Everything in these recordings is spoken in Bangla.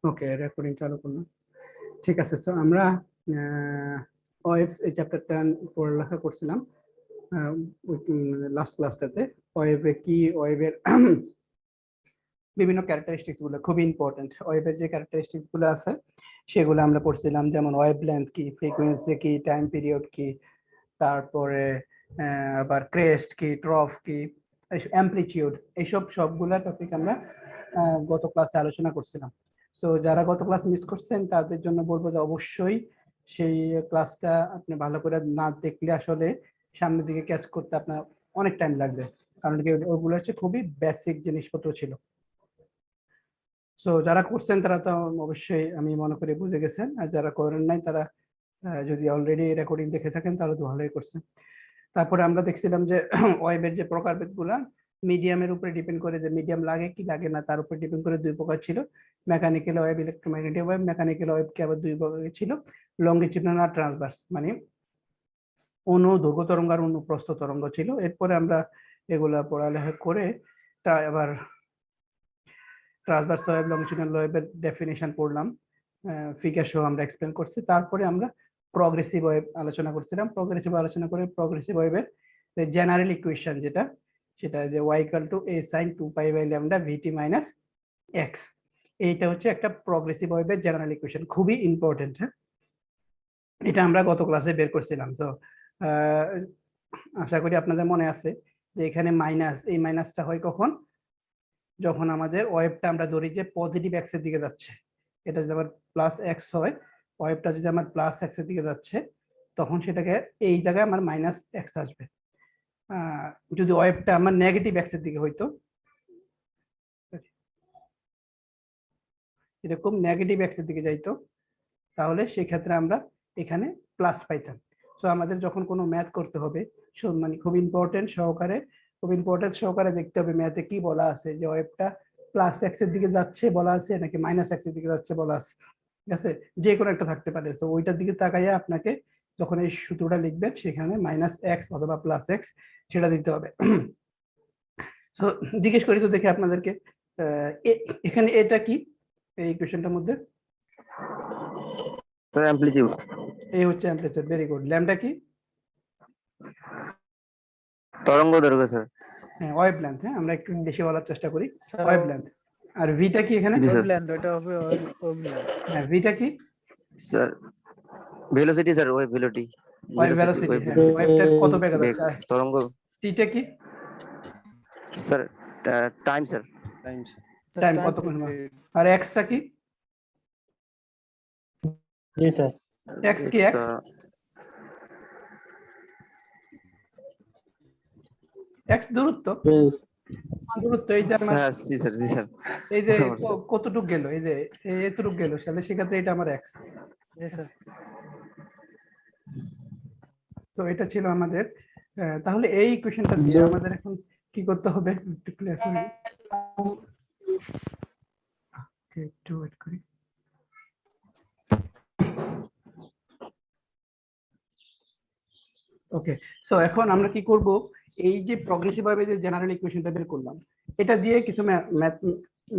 ওকে, রেকর্ডিং চালু করলাম। ঠিক আছে, তো আমরা ওয়েবস এই চ্যাপ্টারটা পড়ালেখা করছিলাম লাস্ট ক্লাসটাতে। ওয়েবে কি, ওয়েবের বিভিন্ন ক্যারেক্টারিস্টিক্স গুলো খুবই ইম্পর্টেন্ট। ওয়েবের যে ক্যারেক্টারিস্টিক্স গুলো আছে সেগুলো আমরা পড়ছিলাম, যেমন ওয়েব লেন্থ কি, ফ্রিকোয়েন্সি কি, টাইম পিরিয়ড কি, তারপরে আবার ক্রেস্ট কি, ট্রফ কি, অ্যামপ্লিটিউড, এইসব সবগুলা টপিক আমরা গত ক্লাসে আলোচনা করছিলাম। তো যারা গত ক্লাস মিস করছেন তাদের জন্য বলবো যে অবশ্যই সেই ক্লাসটা আপনি ভালো করে না দেখলে আসলে সামনের দিকে ক্যাচ করতে আপনার অনেক টাইম লাগবে, কারণ কি ওগুলো হচ্ছে খুবই বেসিক জিনিসপত্র ছিল। সো যারা করছেন তারা তো অবশ্যই আমি মনে করি বুঝে গেছেন, আর যারা করেন নাই তারা যদি অলরেডি রেকর্ডিং দেখে থাকেন তাহলে তো ভালোই করছেন। তারপরে আমরা দেখছিলাম যে ওয়েবের যে প্রকারভেদগুলা মিডিয়ামের উপরে ডিপেন্ড করে, যে মিডিয়াম লাগে কি লাগে না তার উপরে ডিপেন্ড করে দুই প্রকার ছিল, mechanical wave, electromagnetic wave. Mechanical ওয়েবকে আবার দুই প্রকার ছিল, লঙ্গিটিউডিনাল আর ট্রান্সভার্স, মানে অনুদৈর্ঘ্য তরঙ্গ আর অনুপ্রস্থ তরঙ্গ ছিল। এরপরে আমরা এগুলা পড়ালেখা করে তা আবার ট্রান্সভার্স ওয়েব, লঙ্গিটিউডিনাল ওয়েবের ডেফিনিশন পড়লাম, ফিগার সহ আমরা এক্সপ্লেন করছি। তারপরে আমরা প্রগ্রেসিভ ওয়েব আলোচনা করছিলাম। প্রগ্রেসিভ আলোচনা করে প্রগ্রেসিভ ওয়েবের জেনারেল ইকুয়েশন যেটা, সেটা যে y = a sin 2π/λ vt - x, এইটা হচ্ছে একটা প্রগ্রেসিভ ওয়েবের জেনারেল ইকুয়েশন, খুবই ইম্পর্টেন্ট। হ্যাঁ, এটা আমরা গত ক্লাসে বের করছিলাম। তো আশা করি আপনাদের মনে আছে যে এখানে মাইনাস, এই মাইনাসটা হয় কখন, যখন আমাদের ওয়েবটা আমরা ধরি যে পজিটিভ এক্স এর দিকে যাচ্ছে। এটা যদি আমার প্লাস এক্স হয়, ওয়েবটা যদি আমার প্লাস এক্স এর দিকে যাচ্ছে, তখন সেটাকে এই জায়গায় আমার মাইনাস এক্স আসবে। যদি ওয়েবটা আমার নেগেটিভ এক্স এর দিকে হইতো, এরকম নেগেটিভ এক্স এর দিকে যাইতো, তাহলে সেই ক্ষেত্রে আমরা এখানে প্লাস পাইতাম। সো আমাদের যখন কোনো ম্যাথ করতে হবে, মানে খুব ইম্পর্টেন্ট সহকারে দেখতে হবে ম্যাথে কি বলা আছে, যে ওয়েবটা প্লাস এক্স এর দিকে যাচ্ছে বলা আছে নাকি মাইনাস এক্স এর দিকে যাচ্ছে বলা আছে। ঠিক আছে, যে কোনো একটা থাকতে পারে। তো ওইটার দিকে তাকাইয়া আপনাকে যখন এই সূত্রটা লিখবেন সেখানে মাইনাস এক্স অথবা প্লাস এক্স সেটা দিতে হবে। তো জিজ্ঞেস করি তো দেখি আপনাদেরকে, এখানে এটা কি এই ইকুয়েশনটার মধ্যে? অ্যামপ্লিটিউড। এই হচ্ছে অ্যামপ্লিটিউড, ভেরি গুড। ল্যামডা কি? তরঙ্গ দৈর্ঘ্য স্যার। হ্যাঁ, ওয়েভ লেন্থ। হ্যাঁ, আমরা একটু বেশি বলার চেষ্টা করি, ওয়েভ লেন্থ। আর ভিটা কি এখানে? ওয়েভ লেন্থ, এটা হবে ওয়েভ লেন্থ। হ্যাঁ, ভিটা কি? Sir velocity sir, wave velocity. Wave velocity. হ্যাঁ, ওয়েভটা কত বেগে যাচ্ছে। তরঙ্গ। টিটা কি? Sir time sir. টাইম কত? আর এক্সটা কি? জি স্যার। এক্স কি? এক্স এক্স দূরত্ব। দূরত্ব এই যে আমার, জি স্যার, জি স্যার। এই যে কতটুক গেল, এই যে এতটুক গেল, তাহলে সেক্ষেত্রে এটা আমার এক্স। তো এটা ছিল আমাদের। তাহলে এই ইকুয়েশনটা দিয়ে আমাদের এখন কি করতে হবে একটু ক্লিয়ার করে দিই। একটু ওয়েট করি। ওকে, সো এখন আমরা কি করব, এই যে প্রগ্রেসিভ ভাবে যে জেনারেল ইকুয়েশনটা বের করলাম, এটা দিয়ে কিছু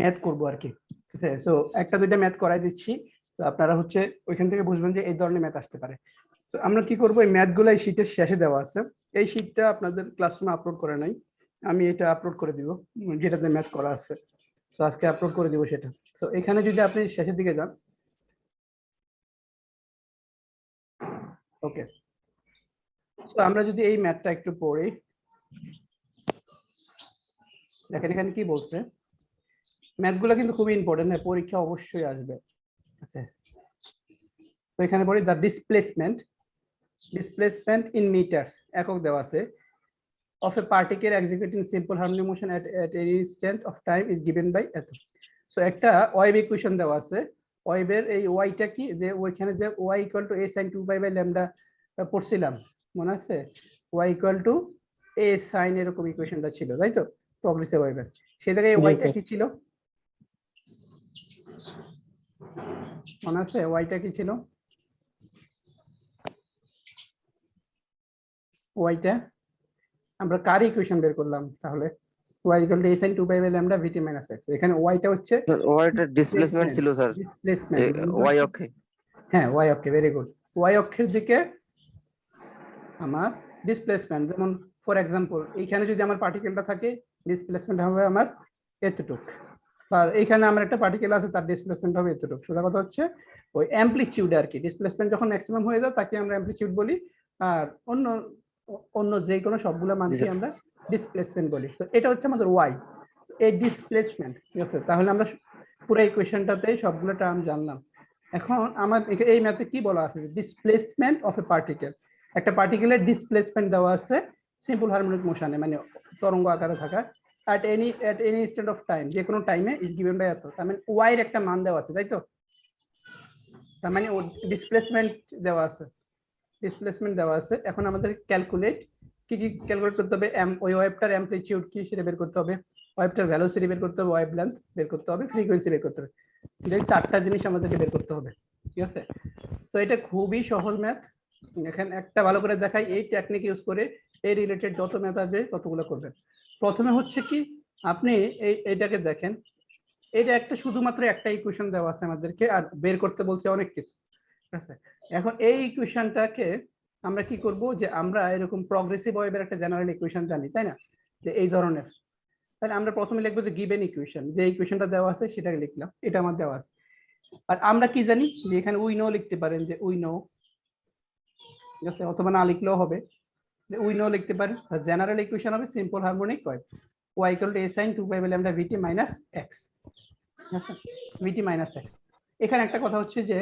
ম্যাথ করব আর কি। ঠিক আছে, সো একটা দুইটা ম্যাথ করাই দিচ্ছি, তো আপনারা হচ্ছে ওইখান থেকে বুঝবেন যে এই ধরনের ম্যাথ আসতে পারে। তো আমরা কি করব, এই ম্যাথগুলো এই শীটের শেষে দেওয়া আছে। এই শীটটা আপনাদের ক্লাসরুমে আপলোড করে নাই, আমি এটা আপলোড করে দিব যেটাতে ম্যাথ করা আছে। তো আজকে আপলোড করে দিব সেটা। তো এখানে যদি আপনি শেষের দিকে যান, ওকে, তো আমরা যদি এই ম্যাথটা একটু পড়ি, দেখেন এখানে কি বলছে। ম্যাথগুলো কিন্তু খুবই ইম্পর্টেন্ট, পরীক্ষা অবশ্যই আসবে। আচ্ছা, তো এখানে পড়ি দ্য ডিসপ্লেসমেন্ট ইন মিটার্স, একক দেওয়া আছে, of a particle executing simple harmonic motion at any instant of time is given by এত। সো একটা ওয়েভ ইকুয়েশন দেওয়া আছে, ওয়েভের এই ওয়াইটা কি, যে ওইখানে যে y = a sin 2π/λ পড়ছিলাম, মনে আছে? y = a sin এরকম ইকুয়েশনটা ছিল, তাই তো প্রগ্রেসিভ ওয়েভের। সেই জায়গায় ওয়াইটা কি ছিল মনে আছে? ওয়াইটা কি ছিল? ওয়াইটা আমরা কার ইকুয়েশন বের করলাম তাহলে? y equal to a sin 2 pi by lambda vt minus x, এখানে y টা হচ্ছে স্যার ওয়াইটা ডিসপ্লেসমেন্ট ছিল স্যার ডিসপ্লেসমেন্ট, ওয়াই অক্ষে। হ্যাঁ y অক্ষে, ভেরি গুড, y অক্ষের দিকে আমার ডিসপ্লেসমেন্ট, যেমন ফর এক্সাম্পল এইখানে যদি আমার পার্টিকেলটা থাকে ডিসপ্লেসমেন্ট হবে আমার এতটুক, আর এইখানে আমার একটা পার্টিকেল আছে তার ডিসপ্লেসমেন্ট হবে এতটুক। সোজা কথা হচ্ছে ওই অ্যামপ্লিটিউড আর কি, ডিসপ্লেসমেন্ট যখন ম্যাক্সিমাম হয়ে যায় তাকে আমরা অ্যামপ্লিটিউড বলি, আর অন্য অন্য যে কোনো সবগুলো মানকে আমরা ডিসপ্লেসমেন্ট বলি। তো এটা হচ্ছে আমাদের y, এই ডিসপ্লেসমেন্ট, ঠিক আছে। তাহলে আমরা পুরো ইকুয়েশনটাতে সবগুলো টার্ম জানলাম। এখন আমার এই ম্যাথে কি বলা আছে, ডিসপ্লেসমেন্ট অফ এ পার্টিকেল, একটা পার্টিকেলের ডিসপ্লেসমেন্ট দেওয়া আছে সিম্পল হারমোনিক মোশনে, মানে তরঙ্গ আকারে থাকা, at any instant of time, যে কোনো টাইমে is given by এত, তার মানে y এর একটা মান দেওয়া আছে, তাই তো? তার মানে ডিসপ্লেসমেন্ট দেওয়া আছে, ডিসপ্লেসমেন্ট দেওয়া আছে। এখন আমাদের ক্যালকুলেট, কি কি ক্যালকুলেট করতে হবে, ওই ওয়েভটার অ্যামপ্লিটিউড কি সেটা বের করতে হবে, ওয়েভটার ভেলোসিটি বের করতে হবে, ওয়েভ লেন্থ বের করতে হবে, ফ্রিকোয়েন্সি বের করতে হবে। এই চারটা জিনিস আমাদেরকে বের করতে হবে, ঠিক আছে। তো এটা খুবই সহজ ম্যাথ। এখানে একটা ভালো করে দেখাই, এই টেকনিক ইউজ করে এই রিলেটেড যত ম্যাথ আসবে ততগুলো করবেন। প্রথমে হচ্ছে কি, আপনি এইটাকে দেখেন, এটা একটা শুধুমাত্র একটা ইকুয়েশন দেওয়া আছে আমাদেরকে, আর বের করতে বলছে অনেক কিছু, ঠিক আছে। এখন এই ইকুয়েশনটাকে আমরা কি করব, যে আমরা এরকম প্রগ্রেসিভ ওয়েভের একটা জেনারেল ইকুয়েশন জানি, তাই না, যে এই ধরনের। তাহলে আমরা প্রথমে লিখবো যে গিভেন ইকুয়েশন, যে ইকুয়েশনটা দেওয়া আছে সেটাকে লিখলাম, এটা আমার দেওয়া আছে। আর আমরা কি জানি, যে এখানে উই নো লিখতে পারেন, যে উই নো, ঠিক আছে, অথবা না লিখলেও হবে, যে উই নো লিখতে পারেন। আর জেনারেল ইকুয়েশন হবে simple harmonic wave, y equal to a sin 2 pi by lambda vt minus x, vt minus x। এখানে একটা কথা হচ্ছে যে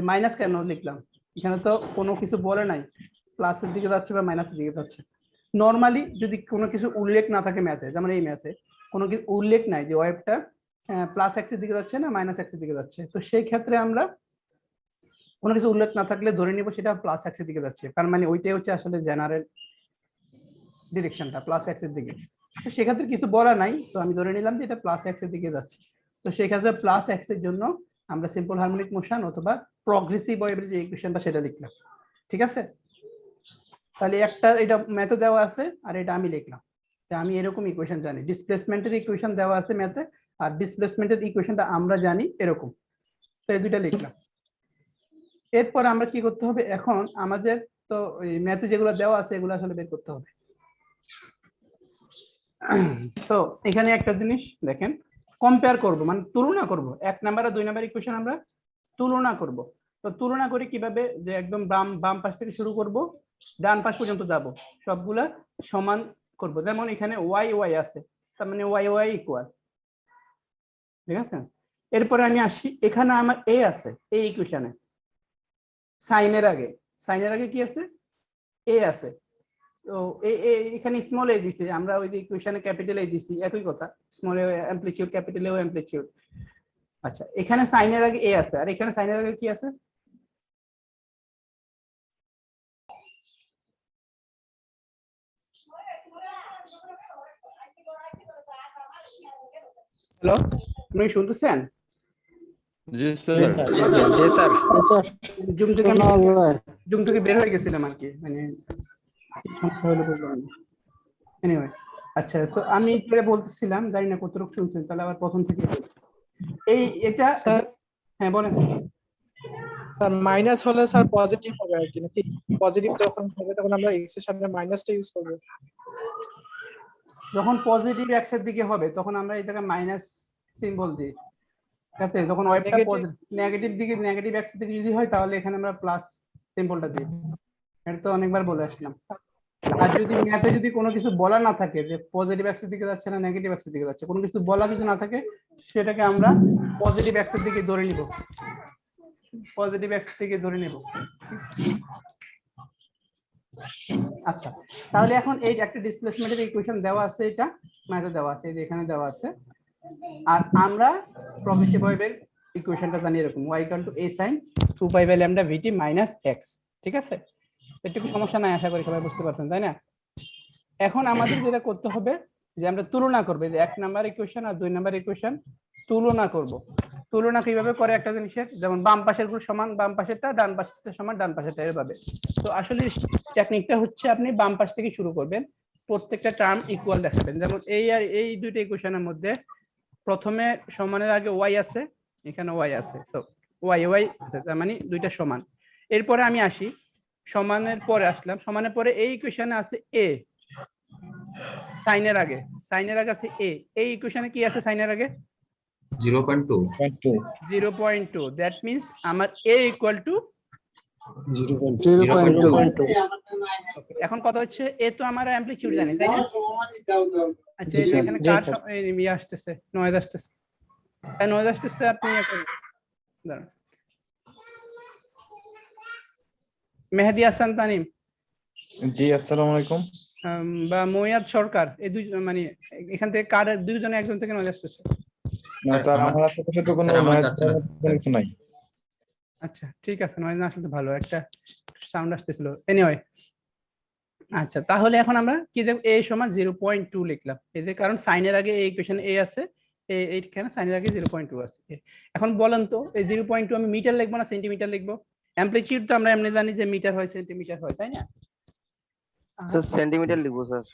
মাইনাস কেন লিখলাম, এখানে তো কোনো কিছু বলে নাই প্লাসের দিকে যাচ্ছে বা মাইনাসের দিকে যাচ্ছে। নরমালি যদি কোনো কিছু উল্লেখ না থাকে ম্যাথে, যেমন এই ম্যাথে কোনো কিছু উল্লেখ নাই যে ওয়েভটা প্লাস এক্স এর দিকে যাচ্ছে না মাইনাস এক্স এর দিকে যাচ্ছে, তো সেই ক্ষেত্রে আমরা কোনো কিছু উল্লেখ না থাকলে ধরে নিব সেটা প্লাস এক্স এর দিকে যাচ্ছে, তার মানে ওইটাই হচ্ছে আসলে জেনারেল ডিরেকশনটা প্লাস এক্স এর দিকে। তো সেক্ষেত্রে কিছু বলা নাই, তো আমি ধরে নিলাম যে এটা প্লাস এক্স এর দিকে যাচ্ছে। তো সেক্ষেত্রে প্লাস এক্স এর জন্য আমরা সিম্পল হারমোনিক মোশন অথবা প্রগ্রেসিভ ওয়েভের যে ইকুয়েশনটা সেটা লিখলাম, ঠিক আছে। তাহলে একটা এটা ম্যাথে দেওয়া আছে, আর এটা আমি লিখলাম, যে আমি এরকম ইকুয়েশন জানি, ডিসপ্লেসমেন্টের ইকুয়েশন দেওয়া আছে ম্যাথে, আর ডিসপ্লেসমেন্টের ইকুয়েশনটা আমরা জানি এরকম, তো এই দুইটা লিখলাম। এরপর আমরা কি করতে হবে, এখন আমাদের তো এই ম্যাথে যেগুলো দেওয়া আছে এগুলো আসলে বের করতে হবে। তো এখানে একটা জিনিস দেখেন, কম্পেয়ার করব, মানে তুলনা করব, 1 নাম্বার আর 2 নাম্বার ইকুয়েশন আমরা তুলনা করব। তো তুলনা করি কিভাবে, যে একদম বাম পাশ থেকে শুরু করব, ডান পাশ পর্যন্ত যাব, সবগুলা সমান করব। যেমন এখানে y আছে, তার মানে y ইকুয়াল, ঠিক আছে। এরপরে আমি আসি, এখানে আমার a আছে, এই ইকুয়েশনে সাইনের আগে কি আছে, a আছে। তো এখানে স্মল এ দিছি, আমরা ওই যে ইকুয়েশনে ক্যাপিটাল এ দিছি, একই কথা, small A amplitude, capital A amplitude. আচ্ছা, এখানে সাইনের আগে এ আছে, আর এখানে সাইনের আগে কি আছে, হ্যালো, আপনি শুনতেছেন? জি স্যার। জি স্যার। জুম থেকে বের হয়ে গেছিলাম আর কি, মানে সমস্যা হলো বুঝলাম না। এনিওয়ে, আচ্ছা, তো আমি যেটা বলতেছিলাম, জানি না কতটুকু শুনছেন, তাহলে আবার প্রথম থেকে এটা স্যার, হ্যাঁ বলেন। স্যার মাইনাস হলে স্যার পজিটিভ হবে আর কি, নাকি পজিটিভ যখন হবে তখন আমরা এক্স এর সামনে মাইনাসটা ইউজ করব? যখন পজিটিভ এক্স এর দিকে হবে তখন আমরা এটাকে মাইনাস সিম্বল দিই, ঠিক আছে। যখন ওয়েভটা নেগেটিভ দিকে, নেগেটিভ এক্স এর দিকে যদি হয় তাহলে এখানে আমরা প্লাস সিম্বলটা দিই, এটা তো অনেকবার বলে আসলাম। আর যদি ম্যাথে যদি কোনো কিছু বলা না থাকে যে পজিটিভ এক্স এর দিকে যাচ্ছে না নেগেটিভ এক্স এর দিকে যাচ্ছে, কোনো কিছু বলা যদি না থাকে, সেটাকে আমরা পজিটিভ এক্স এর দিকে ধরে নিব, পজিটিভ এক্স থেকে ধরে নেব। আচ্ছা, তাহলে এখন এই একটা ডিসপ্লেসমেন্টের ইকুয়েশন দেওয়া আছে, এটা ম্যাথে দেওয়া আছে, এই যে এখানে দেওয়া আছে। আর আমরা প্রগ্রেসিভ ওয়েভের ইকুয়েশনটা জানি এরকম, y equal to a sin 2 pi by lambda vt minus x, ঠিক আছে। এটুকু সমস্যা নাই, আশা করি সবাই বুঝতে পারছেন, তাই না। এখন আমাদের যেটা করতে হবে, যে আমরা তুলনা করব, যে 1 নাম্বার ইকুয়েশন আর 2 নাম্বার ইকুয়েশন তুলনা করব। তুলনা কিভাবে করে একটা জিনিসের, যেমন বাম পাশের গুলো সমান বাম পাশেরটা, ডান পাশেরটা সমান ডান পাশেরটা, এভাবে। তো আসলে টেকনিকটা হচ্ছে আপনি বাম পাশ থেকে শুরু করবেন, প্রত্যেকটা টার্ম ইকুয়াল দেখাবেন। যেমন এই আর এই দুইটা ইকুয়েশনের মধ্যে প্রথমে সমানের আগে ওয়াই আছে, এখানে ওয়াই আছে, সো ওয়াই ওয়াই তার মানে দুইটা সমান। এরপরে আমি আসি সমানের পরে আসলাম, সমানের পরে এই ইকুয়েশনে আছে এ সাইনের আগে, সাইনের আগে আছে এ, এই ইকুয়েশনে কি আছে সাইনের আগে 0.2 0.2, দ্যাট মিন্স আমার a ইকুয়াল টু 0.2 এখন কথা হচ্ছে এ তো আমার অ্যামপ্লিটিউড জানি তাই না? আচ্ছা এই যে এখানে কার ইয়ে আসতেছে, নয়েজ আসতেছে, হ্যাঁ নয়েজ আসতেছে, আপনি দাঁড়ান। মেহেদি হাসান তানিম জি আসসালামু আলাইকুম। বা মৈয়াদ সরকার, এই দুই মানে এখান থেকে কার দুইজনে একজন থেকে নয়েজ আসতেছে? না স্যার আমার আশেপাশে তো কোনো স্যার, আমার নয়েজ যাচ্ছে না, কিছু নাই। আচ্ছা ঠিক আছে, নয়েজ না আসলে তো ভালো, একটা সাউন্ড আসতেছিল এনিওয়ে। আচ্ছা তাহলে এখন আমরা কি দেখব, a সমান 0.2 লিখলাম, এই যে কারণ সাইনের আগে এই ইকুয়েশন a আছে, এইখানে সাইনের আগে 0.2 আছে। এখন বলেন তো এই 0.2 আমি মিটার লিখবো না সেন্টিমিটার লিখবো? অ্যামপ্লিটিউড তো আমরা এমনি জানি যে মিটার হয় সেন্টিমিটার হয় তাই না? স্যার সেন্টিমিটার লিখবো স্যার।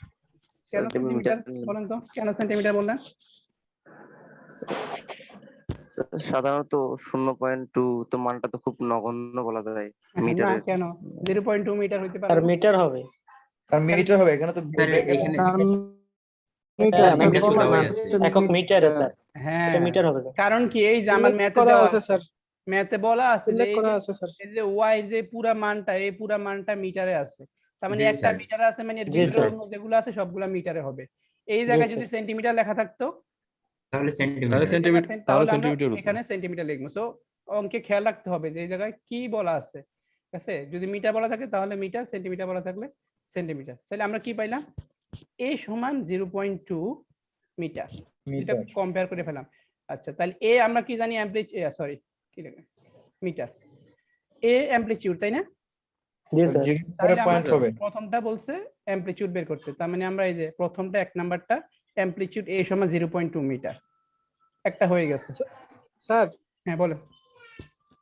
কেন সেন্টিমিটার বলেন তো, কেন সেন্টিমিটার বললেন? সাধারণত 0.2 তো মানটা তো খুব নগণ্য বলা যায় না মিটারের। কেন 0.2 মিটার হইতে পারে আর না? মিটার হবে। আর মিটার হবে এখানে তো স্যার, এখানে মিটার মিটার তো দেওয়াই আছে। একক মিটারে স্যার, হ্যাঁ এটা মিটার হবে স্যার। কারণ কি এই যে আমার উল্লেখ ম্যাথে করা দেওয়া আছে স্যার, ম্যাথে বলা আছে যে উল্লেখ এই করা যে- আছে স্যার। এই যে ওয়াই যে পুরা মানটা, এই পুরা মানটা মিটারে আছে, তার মানে জি, একটা স্যার। মিটারে আছে মানে এর জি, ভিতরে স্যার। অন্য যেগুলো আছে সবগুলা মিটারে হবে। এই জায়গায় স্যার। যদি সেন্টিমিটার লেখা থাকতো তাহলে তাহলে সেন্টিমিটার সেন্টিমিটার, তাহলে তাহলে আমরা সেন্টিমিটার হতো। এখানে সেন্টিমিটার লিখবো। সো অঙ্কে খেয়াল রাখতে হবে যে এই জায়গায় কি বলা আছে, ঠিক আছে? যদি মিটার বলা থাকে তাহলে মিটার, সেন্টিমিটার বলা থাকলে সেন্টিমিটার। তাহলে আমরা কি পাইলাম, a সমান 0.2 মিটার, এটা মিটার কম্পেয়ার করে ফেলাম। আচ্ছা তাহলে a আমরা কি জানি, সরি কি লিখে মিটার, a অ্যামপ্লিটিউড তাই না? জি স্যার। জিরো তাহলে পরে পয়েন্ট আমরা হবে। প্রথমটা বলছে অ্যামপ্লিটিউড বের করতে, তার মানে আমরা এই যে প্রথমটা এক নাম্বারটা অ্যামপ্লিটিউড a সমান 0.2 মিটার, একটা হয়ে গেছে। স্যার হ্যাঁ বলো।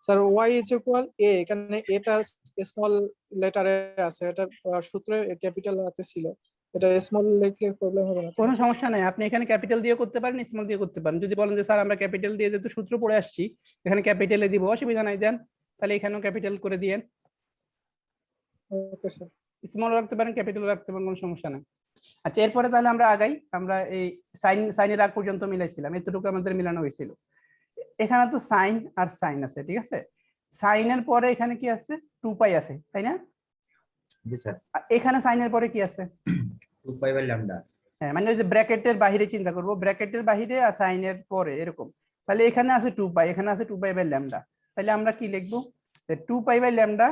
Sir y is equal a, এখানে এটা স্মল লেটারে আছে, এটা সূত্রে ক্যাপিটাল আছে ছিল, এটা স্মল লিখলে প্রবলেম হবে না? কোনো সমস্যা নাই, আপনি এখানে ক্যাপিটাল দিয়ে করতে পারেন, স্মল দিয়ে করতে পারেন। যদি বলেন যে স্যার আমরা ক্যাপিটাল দিয়ে যেহেতু সূত্র পড়ে আসছি এখানে ক্যাপিটালে দিব, অসুবিধা নাই, দেন তাহলে এখানেও ক্যাপিটাল করে দিয়েন। Okay sir. স্মল রাখতে পারেন, ক্যাপিটাল রাখতে পারেন, কোনো সমস্যা নাই। আচ্ছা এরপরে তাহলে আমরা আগাই, আমরা এই সাইনের আগ পর্যন্ত মিলাইছিলাম, এতটুকু আমাদের মিলানো হয়েছিল। এখানে তো সাইন আর সাইন আছে, ঠিক আছে? সাইনের পরে এখানে কি আছে, 2 পাই আছে তাই না? জি স্যার, আর এখানে সাইনের পরে কি আছে? 2 পাই বাই ল্যামডা। হ্যাঁ মানে ওই যে ব্র্যাকেটের বাইরে চিন্তা করব, ব্র্যাকেটের বাইরে আর সাইনের পরে এরকম, তাহলে এখানে আছে 2 পাই, এখানে আছে 2 পাই বাই ল্যামডা। তাহলে আমরা কি লিখবো, 2 pi by lambda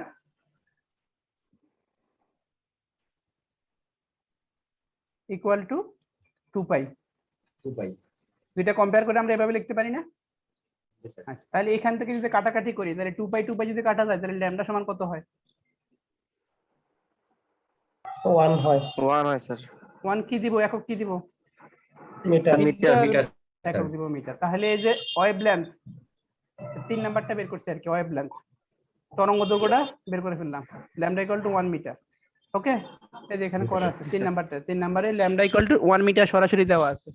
equal to 2 pi. 2 pi. দুইটা কম্পেয়ার করে আমরা এভাবে লিখতে পারি না? জি স্যার। আচ্ছা তাহলে এখান থেকে যদি কাটাকাটি করি তাহলে 2 পাই যদি কাটা যায় তাহলে ল্যামডা সমান কত হয়? 1 হয়। 1 হয় স্যার। 1 কি দিব, একক কি দিব? মিটার। মিটার। Metre sir. একক দিব মিটার। তাহলে এই যে ওয়েভ লেন্থ 3 নাম্বারটা বের করছি আর কি, ওয়েভ লেন্থ তরঙ্গ দৈর্ঘ্যটা বের করে ফেললাম, ল্যামডা ইকুয়াল টু 1 মিটার। ওকে এই যে এখানে করা আছে 3 নাম্বারটা, 3 নাম্বারে ল্যামডা ইকুয়াল টু 1 মিটার সরাসরি দেওয়া আছে,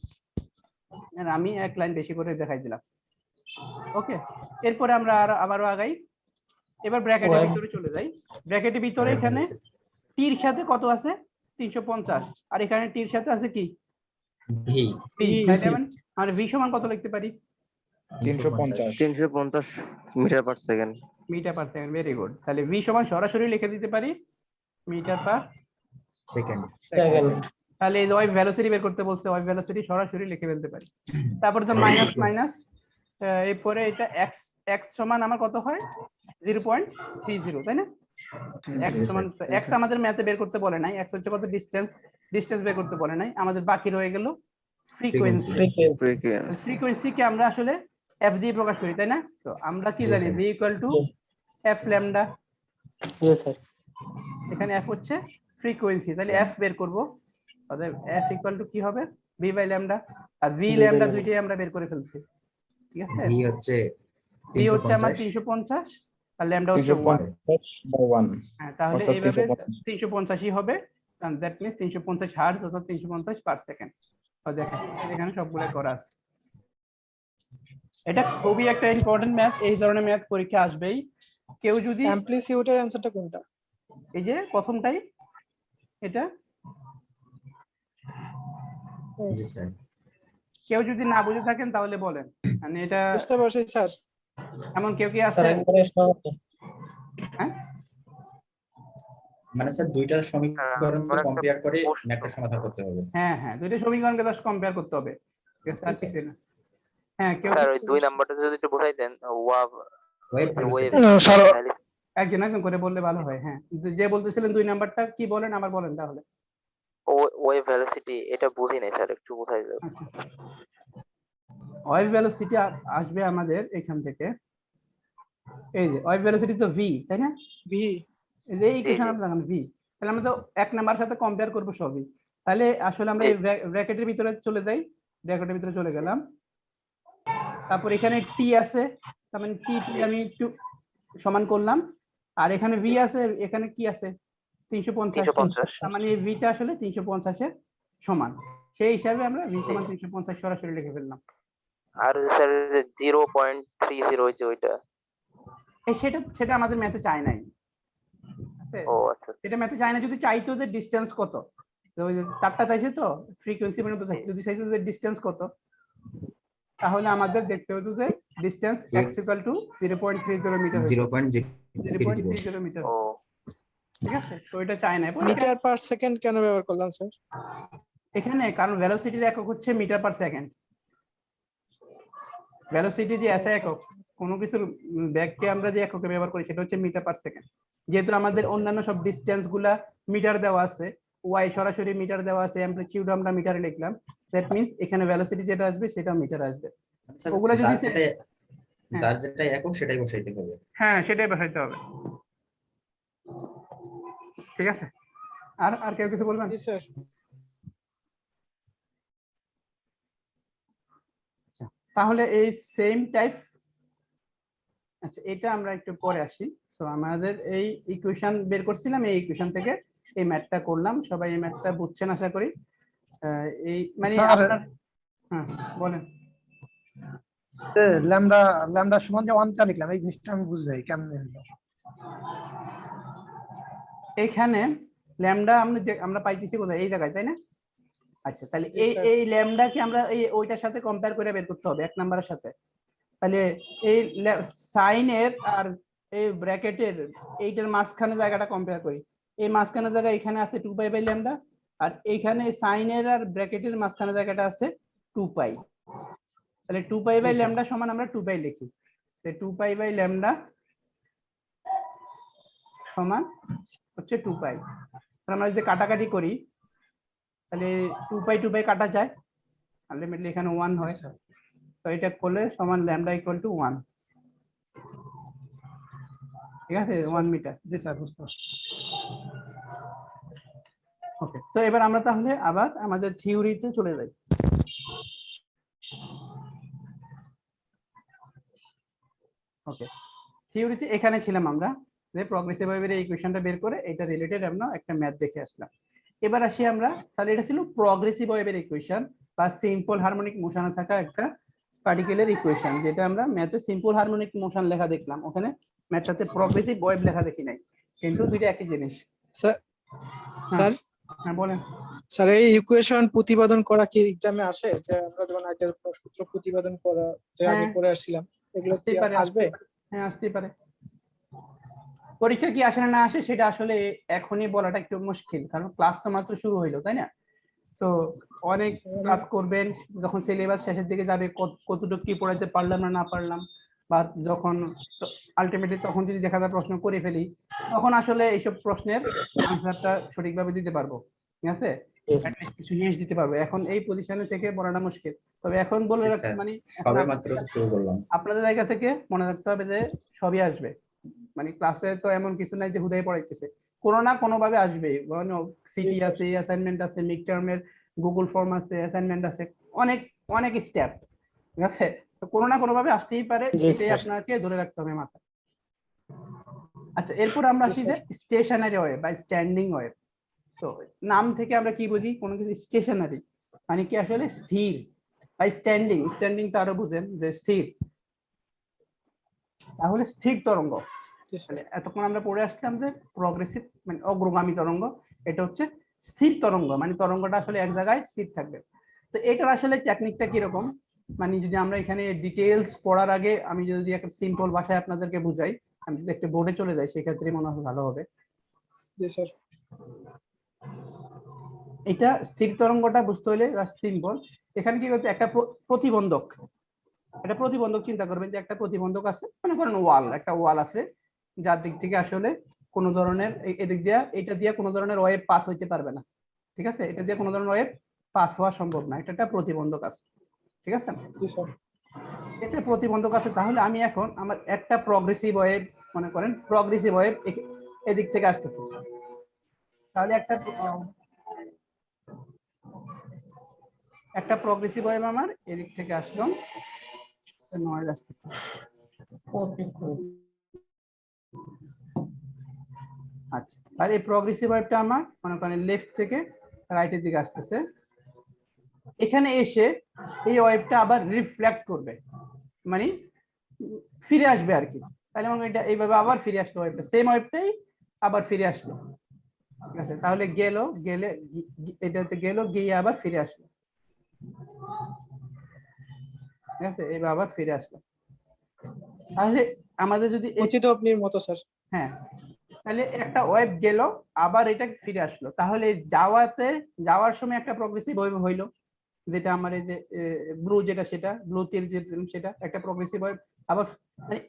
আর আমি এক লাইন বেশি করে দেখাই দিলাম। ওকে এরপরে আমরা আবারও আগাই, এবার ব্র্যাকেটের ভিতরে চলে যাই। ব্র্যাকেটের ভিতরে এখানে টির সাথে কত আছে, 350, আর এখানে টির সাথে আছে কি, ভি ভি। তাহলে আমরা ভি সমান কত লিখতে পারি? 350 350 metre per second. Metre per second, very good. তাহলে ভি সমান সরাসরি লিখে দিতে পারি মিটার পার সেকেন্ড। সেকেন্ড। তাহলে এই ওয়েভ ভেলোসিটি বের করতে বলছে, ওয়েভ ভেলোসিটি সরাসরি লিখে ফেলতে পারি। তারপরে তো মাইনাস মাইনাস, এরপরে এটা এক্স, এক্স সমান আমার কত হয় 0.30 তাই না? এক্স সমান, এক্স আমাদের ম্যাথে বের করতে বলে নাই, এক্স হচ্ছে কত ডিসটেন্স, ডিসটেন্স বের করতে বলে নাই, আমাদের বাকি রয়ে গেল ফ্রিকোয়েন্সি। ফ্রিকোয়েন্সি। ফ্রিকোয়েন্সি কে আমরা আসলে এফ দিয়ে প্রকাশ করি তাই না? তো আমরা কি জানি V equal to F lambda, জি স্যার। এখানে এফ হচ্ছে ফ্রিকোয়েন্সি, তাহলে এফ বের করব, অতএব এফ ইকুয়াল টু কি হবে, ভি বাই ল্যামডা, আর ভি ল্যামডা দুইটাই আমরা বের করে ফেলছি, ঠিক আছে? ভি হচ্ছে ভি হচ্ছে আমার 350 আর ল্যামডা হচ্ছে 1। 350 বাই 1 হ্যাঁ তাহলে অর্থাৎ এইভাবে 350 350ই হবে, দ্যাট মিনস 350 হার্টজ অথবা 350 পার সেকেন্ড। দেখেন এখানে সবগুলো করা আছে। এটা খুবই একটা ইম্পর্টেন্ট ম্যাথ, এই ধরনের ম্যাথ পরীক্ষা আসবেই। কেউ যদি অ্যামপ্লিটিউডের অ্যানসারটা কোনটা? এই যে প্রথমটাই এটা, জি স্যার। কেউ যদি না বুঝে থাকেন তাহলে বলেন, মানে এটা বুঝতে পারছি স্যার। এমন কেউ কি আছে? স্যার একবারে সহজ। হ্যাঁ মানে স্যার দুইটা সমীকরণ আমার একটা কম্পেয়ার করে প্রশ্ন। ম্যাথটা সমাধান করতে হবে। হ্যাঁ হ্যাঁ, দুইটা সমীকরণকে জাস্ট কম্পেয়ার করতে হবে। ঠিক আছে, আর জি, স্যার। কিছু না। হ্যাঁ কেউ স্যার ওই 2 নাম্বারটা যদি একটু বোঝাই দেন, ওয়েভ ওয়েভ ভেলোসিটি। একজন একজন করে বললে ভালো হয়। হ্যাঁ, যে বলতেছিলেন 2 নাম্বারটা কি বলেন, আবার বলেন তাহলে। ওয়েভ ভেলোসিটি এটা বুঝি নাই স্যার, একটু বোঝাই দেন। আচ্ছা, ওয়েভ ভেলোসিটি আসবে আমাদের এখান থেকে, এই যে ওয়েভ ভেলোসিটি তো v, তাই না? ভি। এই যে ইকুয়েশন জি। আমরা দেখেন v, তাহলে আমরা তো এক নাম্বার সাথে কম্পেয়ার করব সবই। তাহলে আসলে আমরা জি। এই ব্র্যাকেটের ভিতরে চলে যাই, ব্র্যাকেটের ভিতরে চলে গেলাম। তারপর এখানে t আছে, তার মানে t আমি একটু সমান করলাম। আর এখানে v আছে, এখানে কি আছে 350, 350 তার মানে এই v টা আসলে 350 এর সমান। সেই হিসাবে আমরা v সমান 350 সরাসরি লিখে ফেললাম। আর স্যার 0.30 হইছে ওইটা। সেটা আমাদের ম্যাথে চাই নাই। আছে, ও আচ্ছা। সেটা ম্যাথে চাই না। যদি চাইতো যে ডিসটেন্স কত, তো ওই যে চারটা চাইছে তো ফ্রিকোয়েন্সি মানে তো চাইছে, যদি চাইতো যে ডিসটেন্স কত, তাহলে আমাদের দেখতে হতো যে ডিসটেন্স x = 0.30 মিটার, 0.30 মিটার। ও ঠিক আছে, তো এটা চাই না। মিটার পার সেকেন্ড কেন ব্যবহার করলাম স্যার? এখানে কারণ ভেলোসিটির একক হচ্ছে মিটার পার সেকেন্ড। ভেলোসিটি যে এসআই একক, কোনো কিছুর ব্যাগকে আমরা যে এককে ব্যবহার করি সেটা হচ্ছে মিটার পার সেকেন্ড। যেহেতু আমাদের অন্যান্য সব ডিসটেন্স গুলা মিটার দেওয়া আছে, ওয়াই সরাসরি মিটার দেওয়া আছে, অ্যামপ্লিটিউড আমরা মিটারে লিখলাম, দ্যাট মিন্স এখানে ভেলোসিটি যেটা আসবে সেটা মিটার আসবে। ওগুলা যদি যার যেটা একক সেটাই বসাইতে হবে। হ্যাঁ সেটাই বসাইতে হবে। ঠিক আছে, আর কেউ কিছু বলবেন? জি স্যার। তাহলে এই সেম টাইপ, আচ্ছা এটা আমরা একটু পরে আসি। সো আমাদের এই ইকুয়েশন বের করছিলাম, এই ইকুয়েশন থেকে এই ম্যাথটা করলাম। সবাই এই ম্যাথটা বুঝছেন আশা করি। এই মানে আপনার, হ্যাঁ বলেন। ল্যামডা সমান যে 1টা লিখলাম, এই জিনিসটা আমি বুঝি নাই কেমনে হলো। এখানে ল্যামডা আমরা পাইতেছি কোথায়, এই জায়গায়, তাই না? আচ্ছা, তাহলে জি, এই স্যার। এই ল্যামডাকে আমরা এই ওইটার সাথে কম্পেয়ার করে বের করতে হবে, এক নাম্বারের সাথে। তাহলে এই সাইনের আর এই ব্র্যাকেটের এইটার মাঝখানে জায়গাটা কম্পেয়ার করি। এই মাঝখানে জায়গা এখানে আছে 2π/λ, আর এইখানে সাইনের আর ব্র্যাকেটের মাঝখানে জায়গাটা আছে 2π। তাহলে 2π/λ সমান আমরা 2π লিখি। তাহলে 2π/λ সমান হচ্ছে 2π। আমরা যদি কাটাকাটি করি তাহলে 2π কাটা যায়, আলটিমেটলি এখানে 1 হয়। তো এটা করলে সমান λ = 1। ঠিক আছে, 1 মিটার। জি স্যার, বুঝতে পারছি। ওকে, তো এবার আমরা তাহলে আবার আমাদের থিওরিতে চলে যাই। ওকে, থিওরিতে এখানে ছিলাম আমরা, যে প্রগ্রেসিভ ওয়েভের এই ইকুয়েশনটা বের করে এটা রিলেটেড আমরা একটা ম্যাথ দেখে আসলাম। এবার আসি আমরা, তাহলে এটা ছিল প্রগ্রেসিভ ওয়েভের ইকুয়েশন বা সিম্পল হারমোনিক মোশনে থাকা একটা পার্টিকেলের ইকুয়েশন, যেটা আমরা ম্যাথে সিম্পল হারমোনিক মোশন লেখা দেখলাম, ওখানে ম্যাথটাতে প্রগ্রেসিভ ওয়েভ লেখা দেখি নাই, কিন্তু দুইটা একই জিনিস। স্যার হ্যাঁ বলেন। স্যার এই ইকুয়েশন প্রতিপাদন করা কি এক্সামে আসে? যে আমরা যখন আগে সূত্র প্রতিপাদন করা যে আগে হ্যাঁ। করে আসছিলাম, এগুলো কি আসতেই পারে, আসবে? হ্যাঁ আসতেই পারে। পরীক্ষা কি আসে না আসে সেটা আসলে এখনই বলাটা একটু মুশকিল, কারণ ক্লাস তো মাত্র শুরু হইলো, তাই না? তো অনেক ক্লাস করবেন, যখন সিলেবাস শেষের দিকে যাবে কতটুকু কি পড়াইতে পারলাম না পারলাম, বা যখন আলটিমেটলি তখন যদি দেখা যায় প্রশ্ন করে ফেলি, তখন আসলে এইসব প্রশ্নের আনসারটা সঠিকভাবে দিতে পারবো। ঠিক আছে, কিছু নিয়ে দিতে পারবো। এখন এই পজিশনে থেকে বলাটা মুশকিল, তবে এখন বলে রাখতে মানে সবে মাত্র শুরু করলাম। আপনাদের জায়গা থেকে মনে রাখতে হবে যে সবই আসবে, মানে ক্লাসে তো এমন কিছু নাই যে হুদাই পড়াইতেছে, কোনো না কোনো ভাবে আসবে। সিটি আছে, অ্যাসাইনমেন্ট আছে, মিড টার্মের গুগল ফর্ম আছে, অ্যাসাইনমেন্ট আছে, অনেক অনেক স্টেপ। ঠিক আছে, তো কোনো না কোনো ভাবে আসতেই পারে, এটাই আপনাকে ধরে রাখতে হবে মাথায়। আচ্ছা, এরপর আমরা আসি যে স্টেশনারি ওয়েভ বা স্ট্যান্ডিং ওয়েভ। তো নাম থেকে আমরা কি বুঝি, কোনো কিছু স্টেশনারি মানে কি আসলে স্থির, বা স্ট্যান্ডিং, স্ট্যান্ডিং তো আরো বুঝেন যে স্থির, তাহলে স্থির তরঙ্গ। জি স্যার। তাহলে এতক্ষণ আমরা পড়ে আসলাম যে প্রগ্রেসিভ মানে অগ্রগামী তরঙ্গ, এটা হচ্ছে স্থির তরঙ্গ, মানে তরঙ্গটা আসলে এক জায়গায় স্থির থাকবে। তো এটার আসলে টেকনিকটা কিরকম, মানে যদি আমরা এখানে ডিটেইলস পড়ার আগে আমি যদি একটা সিম্পল ভাষায় আপনাদেরকে বুঝাই, আমি যদি একটা বোর্ডে চলে যাই সেক্ষেত্রে মনে হয় ভালো হবে। জি স্যার। এটা স্থির তরঙ্গটা বুঝতে হলে সিম্পল, এখানে কি করতে একটা প্রতিবন্ধক, একটা প্রতিবন্ধক চিন্তা করবেন যে একটা প্রতিবন্ধক আছে, মনে করেন ওয়াল, একটা ওয়াল আছে যার দিক থেকে আসলে কোনো ধরনের এদিক দিয়ে এটা দিয়ে কোনো ধরনের ওয়েভ পাস হইতে পারবে না, ঠিক আছে, এটা দিয়ে কোনো ধরনের ওয়েভ পাস হওয়া সম্ভব না, এটা একটা প্রতিবন্ধক আছে, ঠিক আছে। জি স্যার। এটা প্রতিবন্ধক আছে, তাহলে আমি এখন আমার একটা প্রগ্রেসিভ ওয়েভ, মনে করেন প্রগ্রেসিভ ওয়েভ এদিক থেকে আসতেছে, তাহলে একটা প্রগ্রেসিভ ওয়েভ আমার এদিক থেকে আসলো, নয়েজ আসতেছে, আচ্ছা, আর এই প্রগ্রেসিভ ওয়েভটা আমার মনে করেন লেফট থেকে রাইটের দিকে আসতেছে, এখানে এসে এই ওয়েভটা আবার রিফ্লেক্ট করবে, মানে ফিরে আসবে আর কি, তাহলে মনে এটা এইভাবে আবার ফিরে আসলো, ওয়েভটা সেম ওয়েভটাই আবার ফিরে আসলো, ঠিক আছে, তাহলে গেলে এটাতে গেল, গিয়ে আবার ফিরে আসলো, ঠিক আছে, এইভাবে আবার ফিরে আসলো। তাহলে আমাদের যদি উচিত অগ্নির মতো স্যার। হ্যাঁ, তাহলে একটা ওয়েভ গেল আবার এটা ফিরে আসলো, তাহলে যাওয়ার সময় একটা প্রগ্রেসিভ ওয়েভ হইলো, যেটা আমার এই যে ব্লু যেটা সেটা ব্লু তীর সেটা একটা প্রগ্রেসিভ ওয়েভ, আবার মানে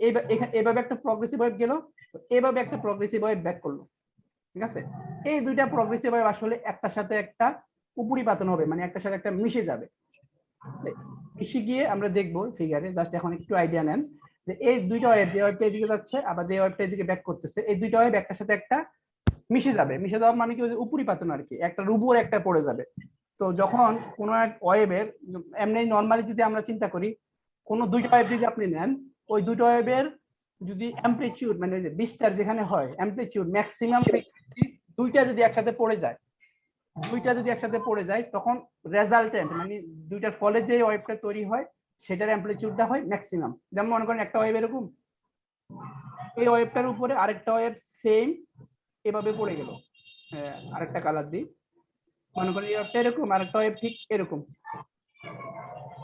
এইভাবে একটা প্রগ্রেসিভ ওয়েভ গেল, এইভাবে একটা প্রগ্রেসিভ ওয়েভ ব্যাক করলো, ঠিক আছে। এই দুইটা প্রগ্রেসিভ ওয়েভ আসলে একটার সাথে একটা উপরিপাতন হবে, মানে একটার সাথে একটা মিশে যাবে, মিশে গিয়ে আমরা দেখবো ফিগারে, জাস্ট এখন একটু আইডিয়া নেন যে এই দুইটা ওয়েভ, যে ওয়েভটা এদিকে যাচ্ছে আবার যে ওয়েভটা এদিকে ব্যাক করতেছে, এই দুইটা ওয়েভ একটার সাথে একটা মিশে যাবে, মিশে যাওয়া মানে কি উপরিপাতন আর কি, একটার উপর একটা পড়ে যাবে। তো যখন কোনো এক ওয়েভের এমনি নরমালি যদি আমরা চিন্তা করি, কোনো দুইটা ওয়েভ যদি আপনি নেন, ওই দুটো ওয়েভের যদি অ্যামপ্লিটিউড মানে বিস্তার যেখানে হয় অ্যামপ্লিটিউড ম্যাক্সিমাম ফ্রিকোয়েন্সি দুইটা যদি একসাথে পড়ে যায়, তখন রেজাল্টেন্ট মানে দুইটার ফলে যে ওয়েভটা তৈরি হয় সেটার অ্যামপ্লিটিউডটা হয় ম্যাক্সিমাম। যেমন মনে করেন একটা ওয়েভ এরকম, এই ওয়েভটার উপরে আরেকটা ওয়েভ সেম এভাবে পড়ে গেল, আরেকটা কালার দিই, মনে করেন এই ওয়েভটা এরকম, আরেকটা ওয়েভ ঠিক এরকম,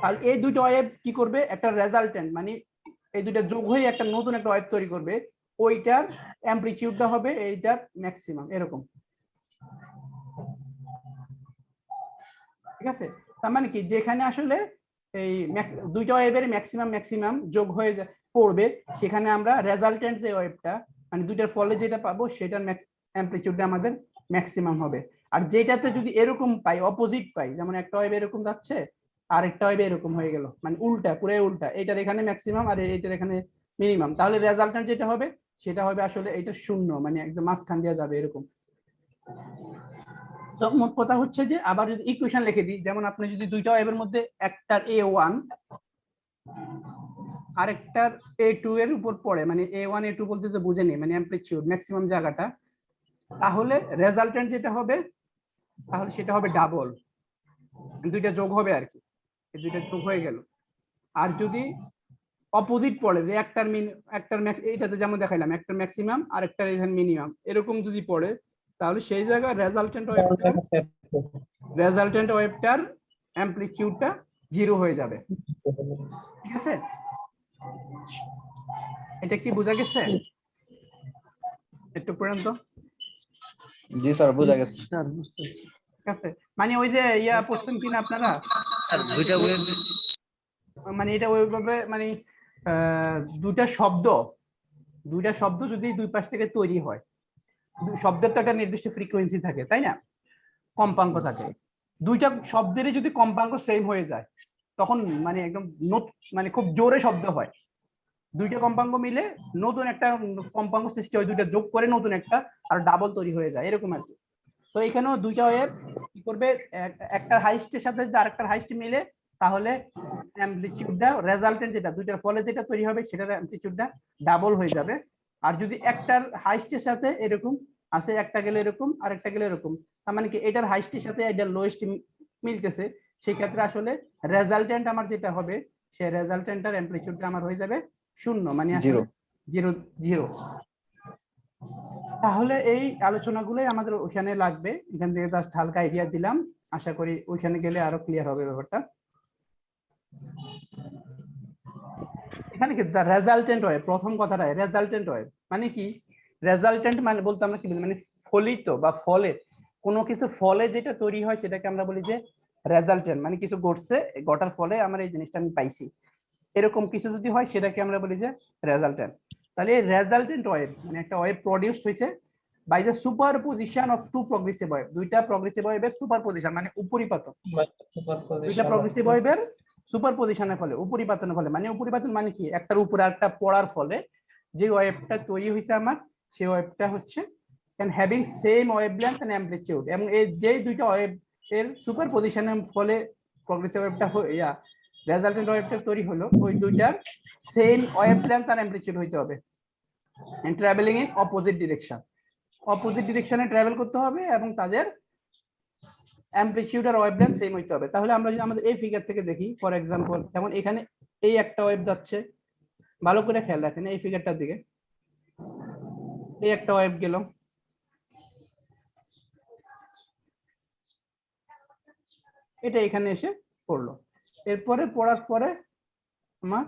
আর এই দুটো ওয়েভ কি করবে, একটা রেজাল্টেন্ট মানে এই দুটো যোগ হয়ে একটা নতুন একটা ওয়েভ তৈরি করবে, ওইটার অ্যামপ্লিটিউডটা হবে এইটার ম্যাক্সিমাম, এরকম, ঠিক আছে। তার মানে কি যেখানে আসলে এই দুইটা ওয়েভের ম্যাক্সিমাম যোগ হয়ে পড়বে, সেখানে আমরা রেজাল্টেন্ট যে ওয়েভটা মানে দুইটার ফলে যেটা পাবো সেটার অ্যামপ্লিটিউডটা আমাদের ম্যাক্সিমাম হবে। আর যেটাতে যদি এরকম পাই, অপোজিট পাই, যেমন একটা ওয়েভ এরকম যাচ্ছে আর একটা ওয়েভ এরকম হয়ে গেল, মানে উল্টা, পুরো উল্টা, এটার এখানে ম্যাক্সিমাম আর এটার এখানে মিনিমাম, তাহলে রেজাল্টেন্ট যেটা হবে সেটা হবে আসলে এটা শূন্য, মানে একদম মাঝখান দিয়ে যাবে এরকম। তো মোট কথা হচ্ছে যে আবার যদি ইকুয়েশন লিখে দিই, যেমন আপনি যদি দুইটা ওয়েভের মধ্যে একটার A1 আরেকটার A2 এর উপর পড়ে, মানে A1 A2 বলতে তো বুঝেনি, মানে অ্যামপ্লিটিউড ম্যাক্সিমাম জায়গাটা, তাহলে রেজাল্টেন্ট যেটা হবে তাহলে সেটা হবে ডাবল, দুইটা যোগ হবে আর কি, এই দুইটা যোগ হয়ে গেল। আর যদি অপোজিট পড়ে যে একটার এইটাতে যেমন দেখাইলাম একটার ম্যাক্সিমাম আর একটার এখানে মিনিমাম এরকম যদি পড়ে, তাহলে সেই জায়গায় রেজাল্টেন্ট ওয়েভটার অ্যামপ্লিটিউডটা 0 হয়ে যাবে, ঠিক আছে। এটা কি বোঝা গেছে একটু পর্যন্ত? জি স্যার, বোঝা গেছে। ঠিক আছে, মানে ওই যে ইয়া পড়ছেন কিনা আপনারা, মানে এটা ওইভাবে মানে দুইটা শব্দ যদি দুই পাশ থেকে তৈরি হয়, শব্দের তো একটা নির্দিষ্ট ফ্রিকোয়েন্সি থাকে তাই না, কম্পাঙ্ক থাকে, দুইটা শব্দেরই যদি কম্পাঙ্ক সেম হয়ে যায় তখন মানে একদম মানে খুব জোরে শব্দ হয়, দুইটা কম্পাঙ্ক মিলে নতুন একটা কম্পাঙ্ক সৃষ্টি হয়, দুইটা যোগ করে নতুন একটা আর ডাবল তৈরি হয়ে যায় এরকম আর কি। তো এখানেও দুইটা ওয়েভ কি করবে, একটা হাইস্টের সাথে যদি আরেকটার হাইস্ট মিলে তাহলে অ্যামপ্লিটিউডটা রেজাল্টেন্ট যেটা দুইটার ফলে যেটা তৈরি হবে সেটার অ্যামপ্লিটিউডটা ডাবল হয়ে যাবে। আর যদি একটার হাইস্টের সাথে এরকম আছে, একটা গেলে এরকম আর একটা গেলে এরকম, তার মানে কি এটার হাইস্টের সাথে এটার লোয়েস্ট মিলতেছে, সেই ক্ষেত্রে আসলে রেজাল্টেন্ট আমার যেটা হবে সেই রেজাল্টেন্টের অ্যামপ্লিটিউডটা আমার হয়ে যাবে 0, মানে আসলে 0 0। তাহলে এই আলোচনাগুলোই আমাদের ওখানে লাগবে, এখান থেকে জাস্ট হালকা আইডিয়া দিলাম, আশা করি ওইখানে গেলে আরো ক্লিয়ার হবে ব্যাপারটা। এখানে কি রেজাল্টেন্ট হয়, প্রথম কথাটা রেজাল্টেন্ট হয় মানে কি, রেজাল্টেন্ট মানে বলতে আমরা কি বুঝি, মানে ফলিত বা ফলে, কোনো কিছু ফলে যেটা তৈরি হয় সেটাকে আমরা বলি যে রেজাল্টেন্ট, মানে কিছু ঘটছে, ঘটার ফলে আমার এই জিনিসটা আমি পাইছি, এরকম কিছু যদি হয় সেটাকে আমরা বলি যে রেজাল্টেন্ট। তাহলে এই রেজাল্টেন্ট ওয়েভ মানে একটা ওয়েভ প্রডিউসড হয়েছে by the superposition of two progressive wave, দুইটা প্রগ্রেসিভ ওয়েভের সুপারপজিশন মানে উপরিপাতন, দুইটা প্রগ্রেসিভ ওয়েভের সুপারপজিশনের ফলে, উপরিপাতনের ফলে, মানে উপরিপাতন মানে কি, একটার উপরে আরেকটা পড়ার ফলে যে ওয়েভটা তৈরি হয়েছে আমার, সেই ওয়েভটা হচ্ছে and having same wavelength and amplitude, এবং এই যে দুইটা ওয়েভ এর সুপারপজিশনের ফলে প্রগ্রেসিভ ওয়েভটা রেজাল্টেন্ট ওয়েভটা তৈরি হলো, ওই দুইটার সেম ওয়েভলেংথ আর অ্যামপ্লিটিউড হইতে হবে and traveling in opposite direction, opposite ডিরেকশনে ট্রাভেল করতে হবে এবং তাদের অ্যামপ্লিটিউড আর ওয়েভলেংথ সেম হইতে হবে। তাহলে আমরা যদি আমাদের এই ফিগার থেকে দেখি, ফর এক্সাম্পল যেমন এখানে এই একটা ওয়েভ যাচ্ছে, ভালো করে খেয়াল রাখেন এই ফিগারটার দিকে, এই একটা ওয়েভ গেল, এটা এখানে এসে পড়লো, এরপরে পড়ার পরে আমার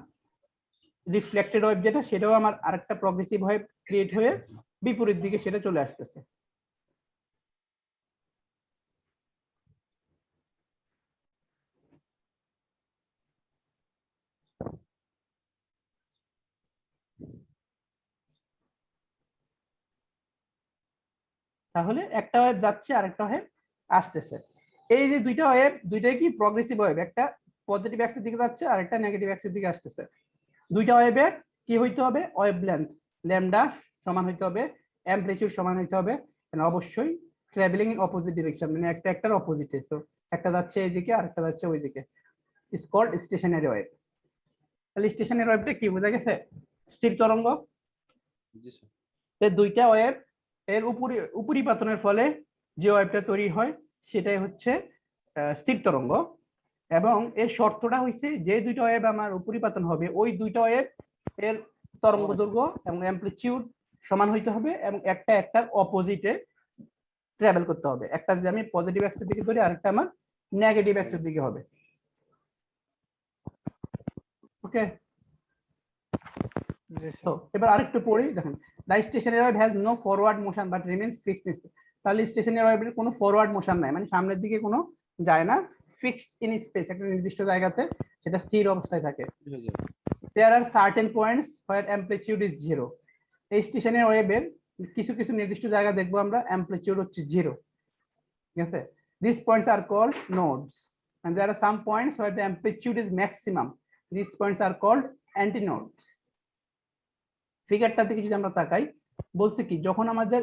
রিফ্লেক্টেড ওয়েভ যেটা, সেটাও আমার আরেকটা প্রগ্রেসিভ ওয়েভ ক্রিয়েট হয়ে বিপরীত দিকে সেটা চলে আসতেছে। তাহলে একটা ওয়েভ যাচ্ছে আরেকটা ওয়েভ আসতেছে, এই যে দুইটা ওয়েভ, দুইটাই কি প্রগ্রেসিভ ওয়েভ, একটা পজিটিভ অ্যাক্সিস দিকে যাচ্ছে আর একটা নেগেটিভ অ্যাক্সিস দিকে আসতেছে। দুইটা ওয়েভের কি হইতে হবে, ওয়েভলেংথ ল্যামডা সমান হইতে হবে, অ্যামপ্লিটিউড সমান হইতে হবে, অবশ্যই ট্রাভেলিং ইন অপোজিট ডিরেকশন, মানে একটা একটার অপোজিটে, তো একটা যাচ্ছে এইদিকে আর একটা যাচ্ছে ওইদিকে, ইজ কল্ড স্টেশনারি ওয়েভ। তাহলে স্টেশনারি ওয়েভটা কি বোঝা গেছে, স্থির তরঙ্গ। এই দুইটা ওয়েভ এর উপরিপাতনের ফলে যে ওয়েভটা তৈরি হয় সেটাই হচ্ছে স্থির তরঙ্গ, এবং এর শর্তটা হচ্ছে যে দুইটা ওয়েভ আমার উপরিপাতন হবে ওই দুইটা ওয়েভ এর তরঙ্গ দৈর্ঘ্য এবং অ্যামপ্লিটিউড সমান হইতে হবে এবং একটা একটার অপোজিটে ট্রাভেল করতে হবে, একটা যদি আমি পজিটিভ অ্যাক্সিস দিকে ধরি আরেকটা আমার নেগেটিভ অ্যাক্সিস দিকে হবে। ওকে, তো এবার আরেকটু পড়ি, দেখেন the stationary wave has no forward motion but remains fixed in space. তাহলে স্টেশনারি ওয়েভের কোনো ফরওয়ার্ড মোশন নাই, মানে সামনের দিকে কোনো যায় না, ফিক্সড ইন স্পেস, একটা নির্দিষ্ট জায়গাতে সেটা স্থির অবস্থায় থাকে। There are certain points where amplitude is 0। এই স্টেশনারি ওয়েভের কিছু কিছু নির্দিষ্ট জায়গা দেখবো আমরা অ্যামপ্লিটিউড হচ্ছে 0, ঠিক আছে। This points are called nodes and there are some points where the amplitude is maximum, this points are called antinodes. ফিগারটা থেকে যদি আমরা তাকাই, বলছে কি যখন আমাদের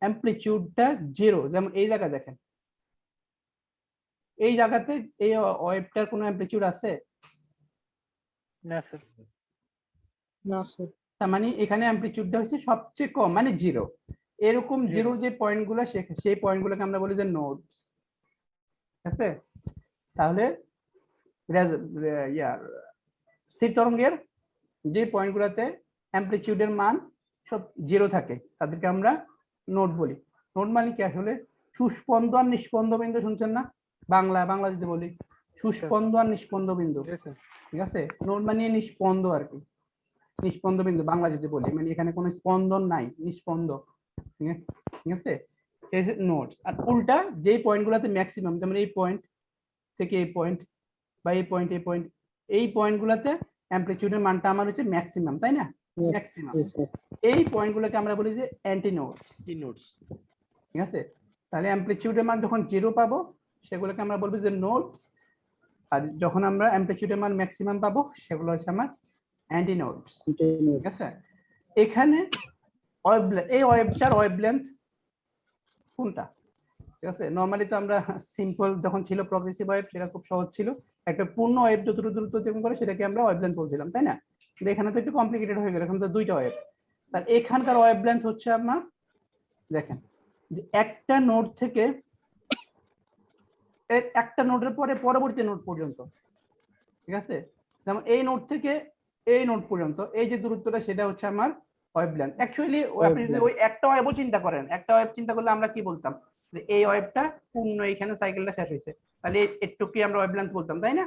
অ্যামপ্লিটিউডটা 0, যেমন এই জায়গা দেখেন, এই জায়গাতে এই ওয়েভটার কোনো অ্যামপ্লিটিউড আছে না স্যার, না স্যার, তার মানে এখানে অ্যামপ্লিটিউডটা হচ্ছে সবচেয়ে কম, মানে 0। এরকম 0 যে পয়েন্টগুলো সেই পয়েন্টগুলোকে আমরা বলি যে নোডস, ঠিক আছে। তাহলে স্থির তরঙ্গের যে পয়েন্টগুলোতে অ্যামপ্লিটিউডের মান সব 0 থাকে তাদেরকে আমরা নোড বলি। নোড মানে কি, আসলে সুস্পন্দ আর নিষ্পন্দ বিন্দু শুনছেন না, বাংলা যদি বলি সুস্পন্দ আর নিষ্পন্দ বিন্দু, ঠিক আছে। নোড মানে নিষ্পন্দ আর কি, নিষ্পন্দ বিন্দু বাংলা যদি বলি, মানে এখানে কোনো স্পন্দন নাই, নিষ্পন্দ, ঠিক আছে, এই যে নোডস। আর উল্টা যেই পয়েন্টগুলোতে ম্যাক্সিমাম, যেমন এই পয়েন্ট থেকে এই পয়েন্ট বা এই পয়েন্ট, এই পয়েন্টগুলোতে অ্যামপ্লিটিউডের মানটা আমার হচ্ছে ম্যাক্সিমাম, তাই না, ম্যাক্সিমাম। এই পয়েন্টগুলোকে আমরা বলি যে অ্যান্টিনোডস, ঠিক আছে। তাহলে অ্যামপ্লিটিউডের মান যখন 0 পাবো সেগুলোকে আমরা বলবো যে নোডস, আর যখন আমরা অ্যামপ্লিটিউডের মান ম্যাক্সিমাম পাবো সেগুলো হচ্ছে আমার অ্যান্টিনোডস, ঠিক আছে। এখানে এই ওয়েভটার ওয়েভলেংথ কোনটা, ঠিক আছে। নরমালি তো আমরা সিম্পল যখন ছিল প্রগ্রেসিভ ওয়েভ সেটা খুব সহজ ছিল, একটা পূর্ণ ওয়েভ যতটুকু দ্রুত অতিক্রম করে সেটাকে আমরা ওয়েভলেংথ বলছিলাম, তাই না। কিন্তু এখানে তো একটু কমপ্লিকেটেড হয়ে গেল, এখানে তো দুইটা ওয়েভ। তার এখানকার ওয়েভলেংথ হচ্ছে আপনার, দেখেন যে একটা নোড থেকে এর একটা নোডের পরে পরবর্তী নোড পর্যন্ত, ঠিক আছে? যেমন এই নোড থেকে এই নোড পর্যন্ত এই যে দূরত্বটা সেটা হচ্ছে আমার ওয়েভ লেন্থ। অ্যাকচুয়ালি আপনি যদি ওই একটা ওয়েভও চিন্তা করেন, একটা ওয়েভ চিন্তা করলে আমরা কি বলতাম, যে এই ওয়েভটা পূর্ণ এখানে সাইকেলটা শেষ হয়েছে, তাহলে এটুকুই আমরা ওয়েভ লেন্থ বলতাম, তাই না?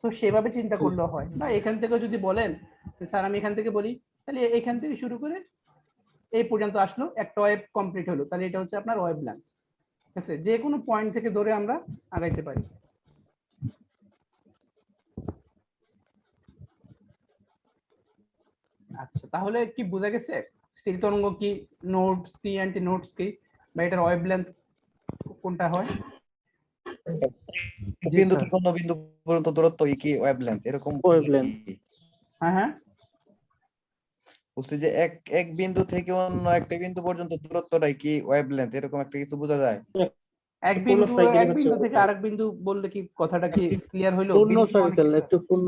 তো সেভাবে চিন্তা করলেও হয়, বা এখান থেকে যদি বলেন স্যার আমি এখান থেকে বলি, তাহলে এখান থেকে শুরু করে এই পর্যন্ত আসলো, একটা ওয়েভ কমপ্লিট হলো, তাহলে এটা হচ্ছে আপনার ওয়েভ লেন্থ। ঠিক আছে, যে কোনো পয়েন্ট থেকে ধরে আমরা আগাইতে পারি। আচ্ছা, তাহলে কি বোঝা গেছে স্থির তরঙ্গ কি, নোডস কি, অ্যান্টি নোডস কি, বা এটার ওয়েভ লেন্থ কোনটা হয়? বিন্দু থেকে অন্য বিন্দু পর্যন্ত দূরত্ব কি ওয়েভলেন্থ এরকম Wavelength. কি? হ্যাঁ হ্যাঁ, বলছি যে এক বিন্দু থেকে অন্য একটা বিন্দু পর্যন্ত দূরত্বটাই কি ওয়েভলেন্থ এরকম একটা কিছু বোঝা যায়? এক পূর্ণ বিন্দু cycle এক হচ্ছে বিন্দু থেকে wavelength। আরেক বিন্দু বললে কি কথাটা কি ক্লিয়ার হইলো? পূর্ণ বিন্দু অনেক সাইকেল, কিছু একটু আছে। পূর্ণ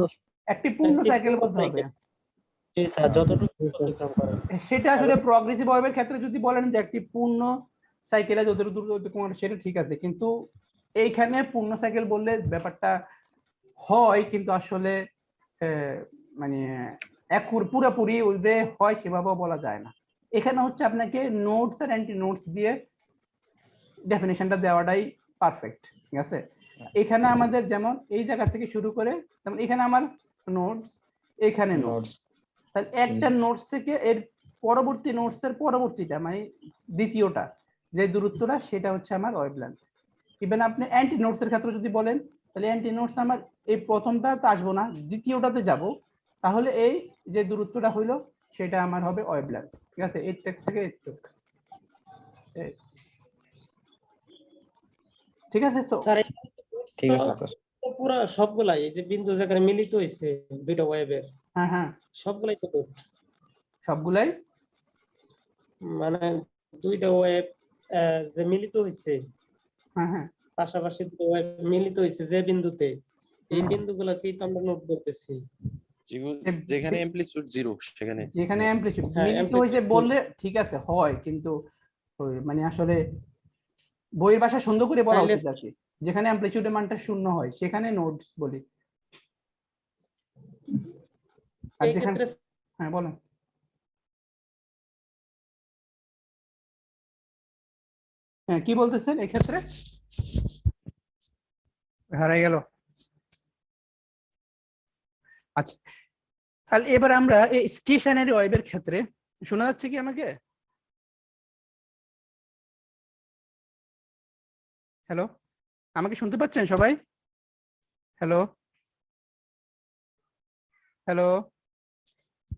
একটি পূর্ণ একটি সাইকেল পূর্ণ বলতে হবে। cycle। জি স্যার, যতটুকু পরিশ্রম করেন। সেটা আসলে প্রগ্রেসিভ ওয়েভের ক্ষেত্রে যদি বলেন যে একটি পূর্ণ সাইকেলে যতটুকু দূরত্ব কমানো, সেটা ঠিক আছে, কিন্তু এইখানে পূর্ণ সাইকেল বললে ব্যাপারটা হয়, কিন্তু আসলে মানে পুরোপুরি ওই যে হয় সেভাবেও বলা যায় না। এখানে হচ্ছে আপনাকে নোটস আর অ্যান্টি নোটস দিয়ে ডেফিনেশনটা দেওয়াটাই পারফেক্ট, ঠিক আছে? এখানে আমাদের যেমন এই জায়গা থেকে শুরু করে, যেমন এখানে আমার নোটস, এখানে নোটস, নোটস তাহলে একটা নোটস থেকে এর পরবর্তী নোটস এর পরবর্তীটা মানে দ্বিতীয়টা যে দূরত্বটা, সেটা হচ্ছে আমার ওয়েভ লেন্থ। ইভেন আপনি অ্যান্টি নোটস এর ক্ষেত্রে যদি বলেন, তাহলে অ্যান্টি নোটস আমার এই প্রথমটাতে আসবো না, দ্বিতীয়টাতে যাব, তাহলে এই যে দূরত্বটা হইলো সেটা আমার হবে ওয়েভ লেন্থ। ঠিক আছে, এই টেক্সট থেকে ঠিক আছে। তো স্যার ঠিক আছে স্যার। পুরো সবগুলাই এই যে বিন্দু যেখানে মিলিত হয়েছে দুইটা ওয়েভের, হ্যাঁ হ্যাঁ, সবগুলাই তো নোট, সবগুলাই মানে দুইটা ওয়েভ যে মিলিত হয়েছে, হ্যাঁ হ্যাঁ, পাশাপাশি দুটো ওয়েভ মিলিত হয়েছে যে বিন্দুতে, এই বিন্দুগুলোকেই তো আমরা নোট করতেছি। যেখানে অ্যামপ্লিটিউড 0 সেখানে যেখানে অ্যামপ্লিটিউড হ্যাঁ, মিলিত হয়েছে amplitude বললে ঠিক আছে হয়, কিন্তু ওই মানে আসলে বইয়ের ভাষা সুন্দর করে বলা তাইলে উচিত আর কি, যেখানে অ্যামপ্লিটিউডের মানটা শূন্য হয় সেখানে নোটস বলি। আর এই যেখানে, ক্ষেত্রে হ্যাঁ বলেন। হ্যাঁ কি বলতেছেন এই ক্ষেত্রে? হারাই গেল। আচ্ছা, তাহলে এবার আমরা এই স্টেশনারি ওয়েভের ক্ষেত্রে, শোনা যাচ্ছে কি আমাকে? হ্যালো, আমাকে শুনতে পাচ্ছেন সবাই? Hello hello